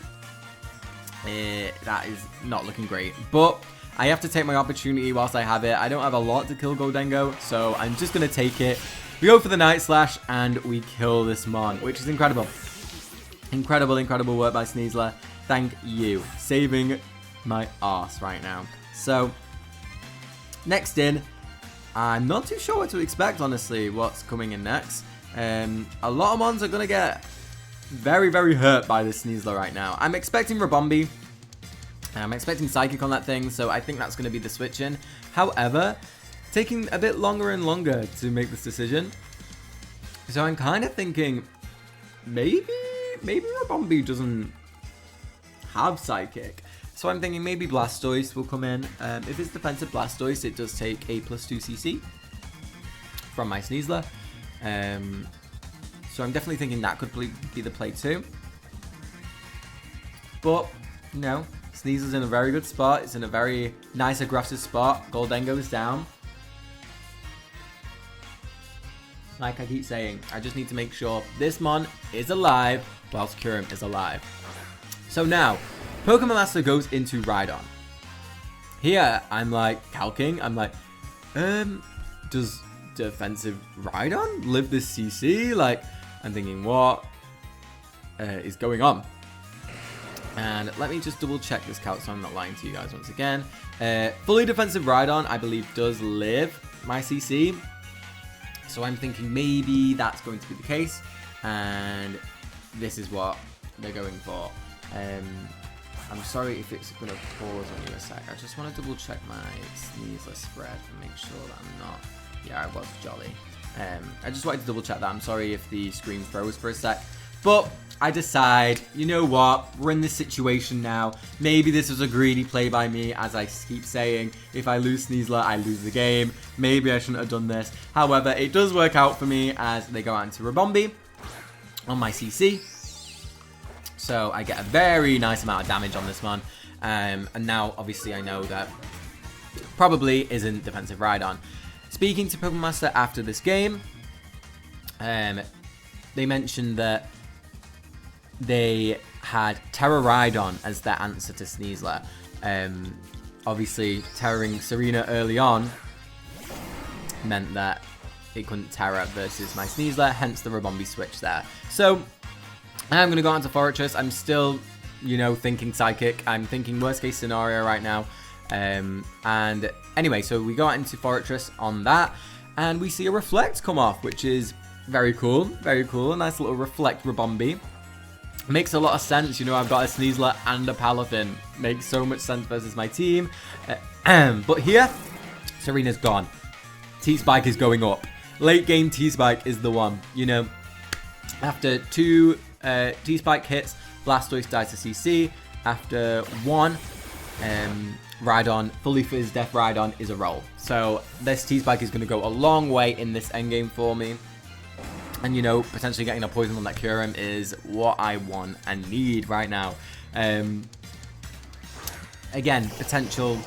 that is not looking great. But I have to take my opportunity whilst I have it. I don't have a lot to kill Gholdengo, so I'm just going to take it. We go for the Night Slash, and we kill this Mon, which is incredible. Incredible work by Sneasler. Thank you. Saving my arse right now. So, next in, I'm not too sure what to expect, honestly, what's coming in next. A lot of Mons are going to get very hurt by this Sneasler right now. I'm expecting Rabombi. I'm expecting Psychic on that thing, so I think that's going to be the switch in. However, taking a bit longer and longer to make this decision. So I'm kind of thinking, maybe Rabombi doesn't have Psychic. So I'm thinking maybe Blastoise will come in. If it's defensive Blastoise, it does take a +2 CC from my Sneasler. So I'm definitely thinking that could be the play too. But, you know, Sneasler's in a very good spot. It's in a very nice aggressive spot. Gholdengo is down. Like I keep saying, I just need to make sure this Mon is alive whilst KYUREM is alive. So now, PokemonMaster goes into Rhydon. Here, I'm like calking. I'm like, does defensive Rhydon live this CC? Like, I'm thinking, what is going on? And let me just double check this calc so I'm not lying to you guys once again. Fully defensive Rhydon, I believe, does live my CC. So I'm thinking maybe that's going to be the case. And this is what they're going for. I'm sorry if it's going to pause on you a sec. I just want to double check my Sneasler spread and make sure that I'm not... Yeah, I was jolly. I just wanted to double check that. I'm sorry if the screen froze for a sec. But I decide, you know what? We're in this situation now. Maybe this was a greedy play by me, as I keep saying. If I lose Sneasler, I lose the game. Maybe I shouldn't have done this. However, it does work out for me as they go out into Rabombi on my CC. So I get a very nice amount of damage on this one. And now, obviously, I know that probably isn't defensive Rhydon. Speaking to PokemonMaster after this game, they mentioned that they had Terra Rhydon as their answer to Sneasler. Obviously, terroring Serena early on meant that it couldn't Terra versus my Sneasler, hence the Rabombi switch there. So, I'm going to go on to Fortress. I'm still, you know, thinking Psychic. I'm thinking worst case scenario right now. And anyway, so we go out into Fortress on that, and we see a Reflect come off, which is very cool. Very cool. A nice little Reflect Rabombi. Makes a lot of sense. You know, I've got a Sneasler and a Palafin. Makes so much sense versus my team. But here, Serena's gone. T-Spike is going up. Late game T-Spike is the one. You know, after 2 T-Spike hits, Blastoise dies to CC. After 1, Rhydon, fully Fizz Death Rhydon is a roll. So this T-Spike is going to go a long way in this endgame for me. And, you know, potentially getting a poison on that KYUREM is what I want and need right now. Again, potential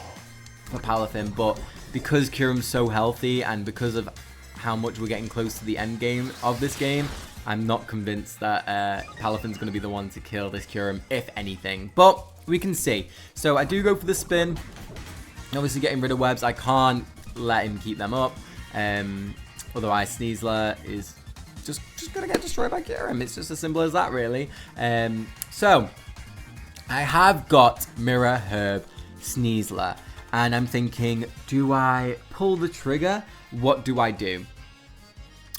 for Palafin, but because KYUREM's so healthy and because of how much we're getting close to the end game of this game, I'm not convinced that Palafin's going to be the one to kill this KYUREM, if anything. But we can see. So I do go for the spin. Obviously getting rid of webs. I can't let him keep them up. Otherwise, Sneasler is just going to get destroyed by KYUREM. It's just as simple as that, really. So I have got Mirror Herb Sneasler. And I'm thinking, do I pull the trigger? What do I do?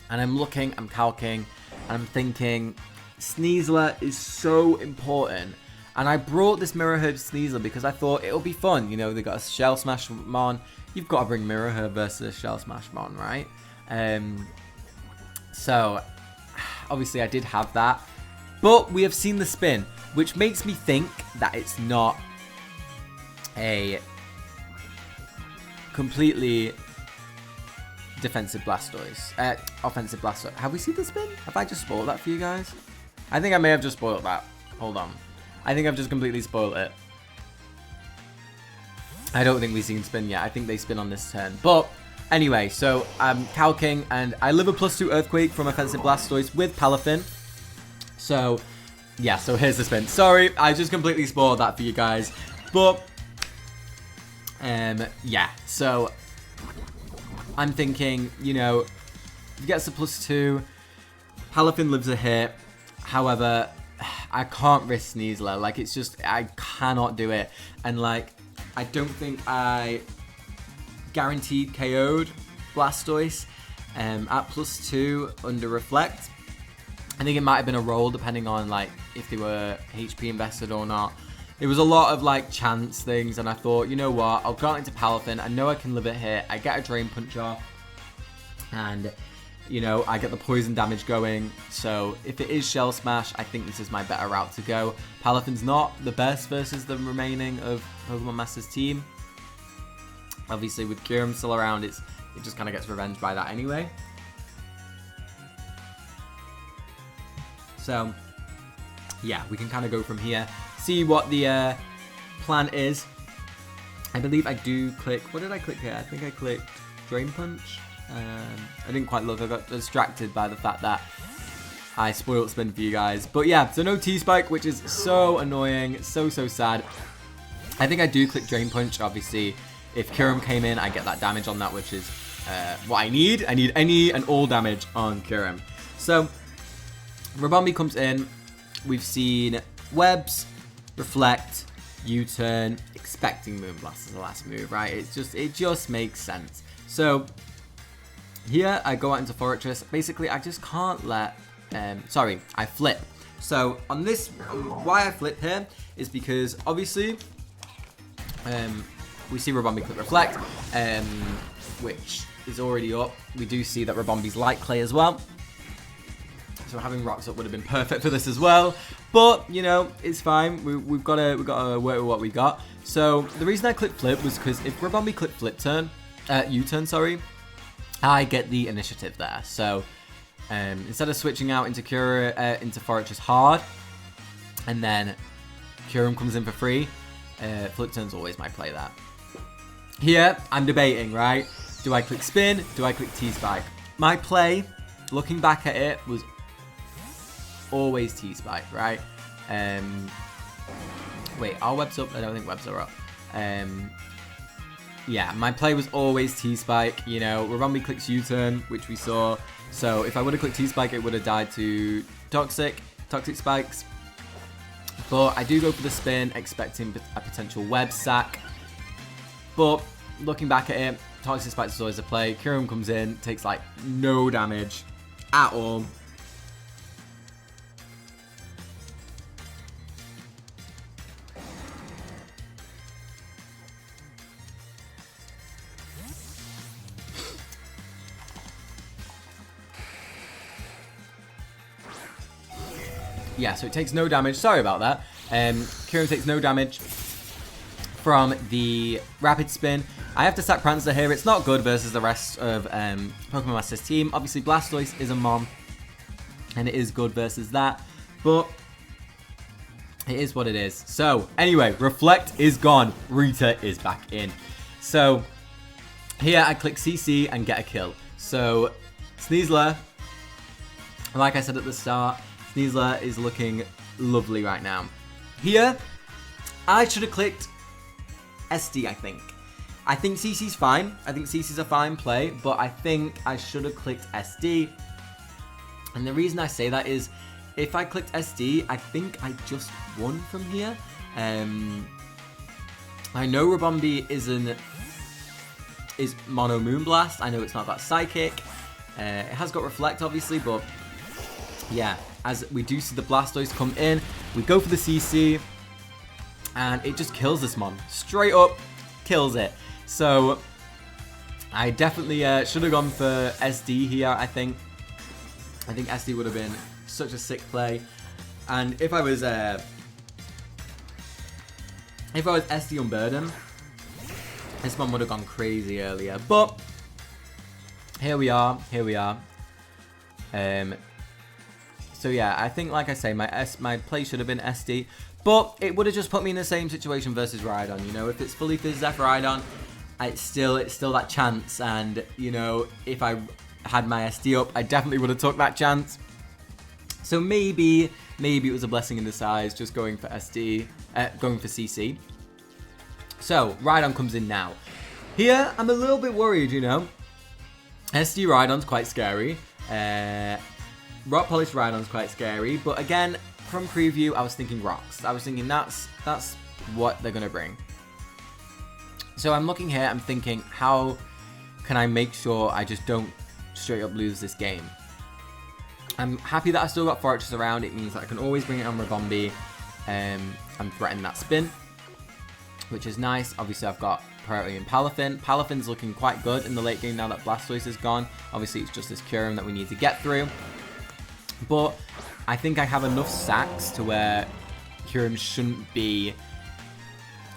And I'm looking, I'm calcing, and I'm thinking, Sneasler is so important. And I brought this Mirror Herb Sneasler because I thought it'll be fun. You know, they got a Shell Smash Mon. You've got to bring Mirror Herb versus Shell Smash Mon, right? So, obviously I did have that. But we have seen the spin, which makes me think that it's not a completely defensive Blastoise. Offensive Blastoise. Have we seen the spin? Have I just spoiled that for you guys? I think I may have just spoiled that. Hold on. I think I've just completely spoiled it. I don't think we've seen spin yet. I think they spin on this turn. But anyway, so I'm calking and I live a +2 Earthquake from offensive Blastoise with Palafin. So yeah, so here's the spin. Sorry, I just completely spoiled that for you guys. But yeah, so I'm thinking, you know, he gets a +2. Palafin lives a hit. However, I can't risk Sneasler. Like, it's just, I cannot do it. And, like, I don't think I guaranteed KO'd Blastoise at +2 under Reflect. I think it might have been a roll depending on, like, if they were HP invested or not. It was a lot of, like, chance things, and I thought, you know what, I'll go into Palafin. I know I can live it here. I get a Drain Punch off, and, you know, I get the poison damage going. So if it is Shell Smash, I think this is my better route to go. Palafin's not the best versus the remaining of PokemonMaster's team. Obviously, with KYUREM still around, it just kind of gets revenged by that anyway. So, yeah, we can kind of go from here. See what the plan is. I believe I do click... What did I click here? I think I clicked Drain Punch. I didn't quite look. I got distracted by the fact that I spoiled spin for you guys. But yeah, so no T-Spike, which is so annoying. So sad. I think I do click Drain Punch. Obviously, if KYUREM came in, I get that damage on that, which is what I need. I need any and all damage on KYUREM. So, Rabombi comes in. We've seen Webs, Reflect, U-Turn, expecting Moonblast as the last move, right? It just makes sense. So, here I go out into Fortress. Basically, I just can't let... sorry, I flip. So, on this... Why I flip here is because, obviously, we see Rabombi click Reflect, which is already up. We do see that Rabombi's Light Clay as well. So having Rocks up would have been perfect for this as well. But, you know, it's fine. We've got to work with what we got. So, the reason I clicked Flip was because if Rabombi clicked Flip turn... U-turn, sorry... I get the initiative there. So instead of switching out into into Fortress hard, and then KYUREM comes in for free, Flip turn's always my play there. Here, I'm debating, right? Do I click Spin? Do I click T-Spike? My play, looking back at it, was always T-Spike, right? Wait, are Webs up? I don't think Webs are up. Yeah, my play was always T-Spike. You know, Rabombi clicks U-turn, which we saw. So if I would have clicked T-Spike, it would have died to Toxic Spikes. But I do go for the spin, expecting a potential Web sack. But looking back at it, Toxic Spikes is always a play. KYUREM comes in, takes like no damage at all. Yeah, so it takes no damage. Sorry about that. KYUREM takes no damage from the Rapid Spin. I have to sack Prancer here. It's not good versus the rest of PokemonMaster's team. Obviously, Blastoise is a Mom, and it is good versus that. But it is what it is. So, anyway, Reflect is gone. Rita is back in. So, here I click CC and get a kill. So, Sneasler, like I said at the start, Sneasler is looking lovely right now. Here, I should have clicked SD, I think. I think CC's fine. I think CC's a fine play, but I think I should have clicked SD. And the reason I say that is, if I clicked SD, I think I just won from here. I know Rabombi is Mono Moonblast. I know it's not that Psychic. It has got Reflect, obviously, but yeah. As we do see the Blastoise come in, we go for the CC. And it just kills this mon. Straight up kills it. So I definitely should have gone for SD here, I think. I think SD would have been such a sick play. And if I was SD on Burden, this one would have gone crazy earlier. But here we are. So yeah, I think, like I say, my play should have been SD, but it would have just put me in the same situation versus Rhydon. You know, if it's fully Phys Zeph Rhydon, it's still that chance. And you know, if I had my SD up, I definitely would have took that chance. So maybe it was a blessing in disguise just going for SD, going for CC. So Rhydon comes in now. Here, I'm a little bit worried, you know. SD Rhydon's quite scary. Rock Polished Rhydon's quite scary. But again, from preview, I was thinking rocks. I was thinking that's what they're going to bring. So I'm looking here, I'm thinking, how can I make sure I just don't straight up lose this game? I'm happy that I still got Fortress around. It means that I can always bring it on Rabombi and threaten that spin, which is nice. Obviously, I've got priority in Palafin. Palafin's looking quite good in the late game now that Blastoise is gone. Obviously, it's just this KYUREM that we need to get through. But I think I have enough sacks to where KYUREM shouldn't be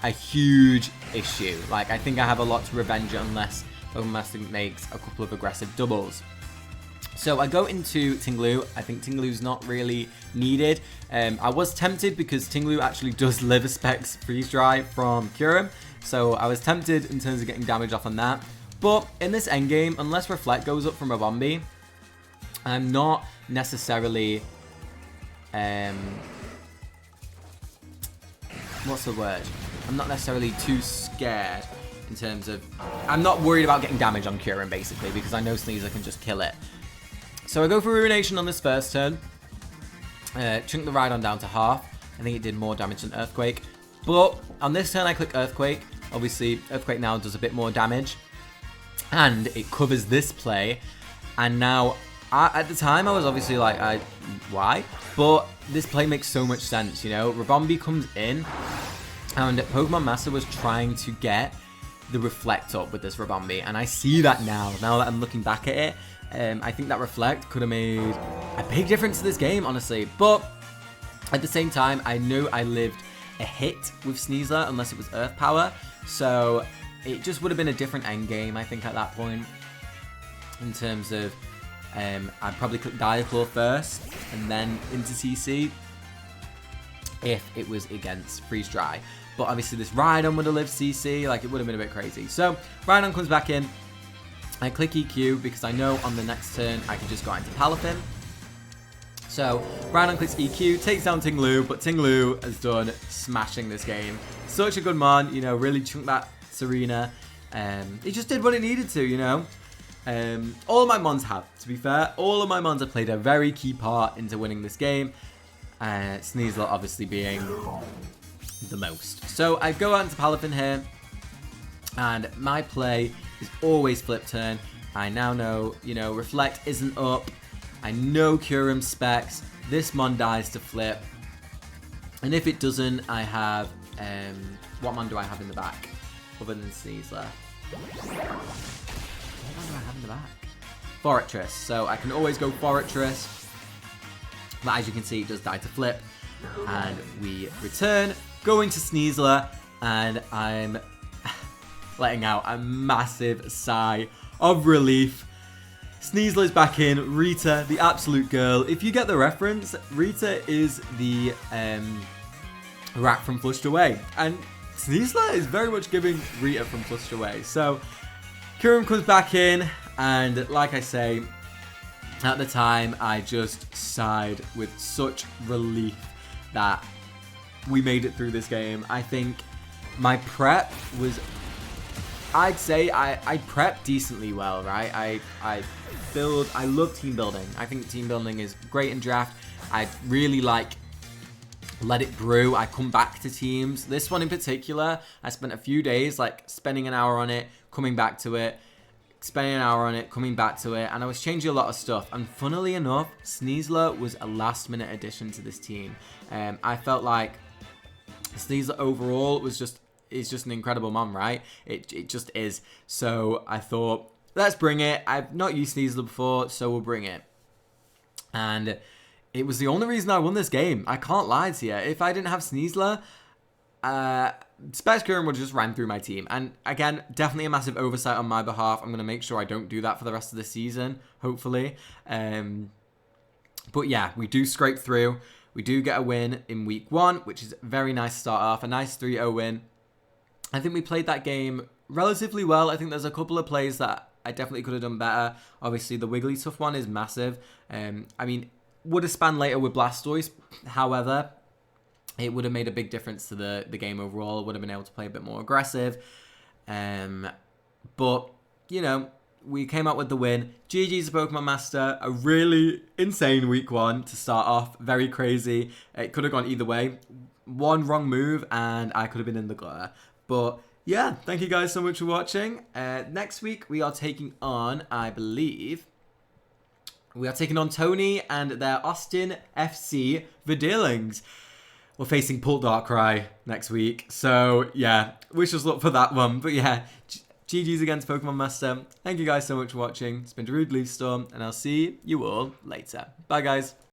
a huge issue. Like, I think I have a lot to revenge it unless PokemonMaster makes a couple of aggressive doubles. So I go into Tinglu. I think Tinglu's not really needed. I was tempted because Tinglu actually does live a Specs Freeze Dry from KYUREM. So I was tempted in terms of getting damage off on that. But in this endgame, unless Reflect goes up from a Rabombi, I'm not necessarily... what's the word? I'm not necessarily too scared in terms of... I'm not worried about getting damage on KYUREM, basically, because I know Sneasler can just kill it. So I go for Ruination on this first turn. Chunk the Rhydon down to half. I think it did more damage than Earthquake. But on this turn, I click Earthquake. Obviously, Earthquake now does a bit more damage. And it covers this play. And now, at the time, I was obviously like, why? But this play makes so much sense, you know? Rabombi comes in. And PokemonMaster was trying to get the Reflect up with this Rabombi. And I see that now that I'm looking back at it. I think that Reflect could have made a big difference to this game, honestly. But at the same time, I knew I lived a hit with Sneasler unless it was Earth Power. So it just would have been a different end game, I think, at that point. In terms of, I'd probably click Diaclaw first and then into CC if it was against Freeze Dry. But obviously this Rhydon would have lived CC, like it would have been a bit crazy. So Rhydon comes back in. I click EQ because I know on the next turn I can just go into Palafin. So Rhydon clicks EQ, takes down Tinglu, but Tinglu has done smashing this game. Such a good mon, you know, really chunked that Serena. It just did what it needed to, you know. All of my mons have, to be fair. All of my mons have played a very key part into winning this game. Sneasler obviously being the most. So I go out into Palafin here. And my play is always flip turn. I now know, you know, Reflect isn't up. I know KYUREM specs. This mon dies to flip. And if it doesn't, I have... what mon do I have in the back? Other than Sneasler. What mon do I have in the back? Fortress. So I can always go Fortress. But as you can see, it does die to flip. And we return, go into Sneasler, and I'm... letting out a massive sigh of relief. Sneasler's back in. Rita, the absolute girl. If you get the reference, Rita is the rat from Flushed Away. And Sneasler is very much giving Rita from Flushed Away. So, KYUREM comes back in. And like I say, at the time, I just sighed with such relief that we made it through this game. I think my prep was... I'd say I prepped decently well, right? I love team building. I think team building is great in draft. I really like let it brew. I come back to teams. This one in particular, I spent a few days like spending an hour on it, coming back to it, spending an hour on it, coming back to it, and I was changing a lot of stuff. And funnily enough, Sneasler was a last minute addition to this team. I felt like Sneasler overall is just an incredible mon, right? It just is. So I thought, let's bring it. I've not used Sneasler before, so we'll bring it. And it was the only reason I won this game. I can't lie to you. If I didn't have Sneasler, KYUREM would just ran through my team. And again, definitely a massive oversight on my behalf. I'm going to make sure I don't do that for the rest of the season, hopefully. But yeah, we do scrape through. We do get a win in week 1, which is very nice to start off. A nice 3-0 win. I think we played that game relatively well. I think there's a couple of plays that I definitely could have done better. Obviously, the Wigglytuff one is massive. I mean, would have spanned later with Blastoise. However, it would have made a big difference to the game overall. Would have been able to play a bit more aggressive. But, you know, we came out with the win. GG's to PokemonMaster. A really insane week 1 to start off. Very crazy. It could have gone either way. One wrong move and I could have been in the gutter. But yeah, thank you guys so much for watching. Next week we are taking on, I believe, we are taking on Tony and their Austin FC Vidilings. We're facing Pult Darkrai next week. So yeah, wish us luck for that one. But yeah, GG's against PokemonMaster. Thank you guys so much for watching. It's been DarudeLeafStorm, and I'll see you all later. Bye guys.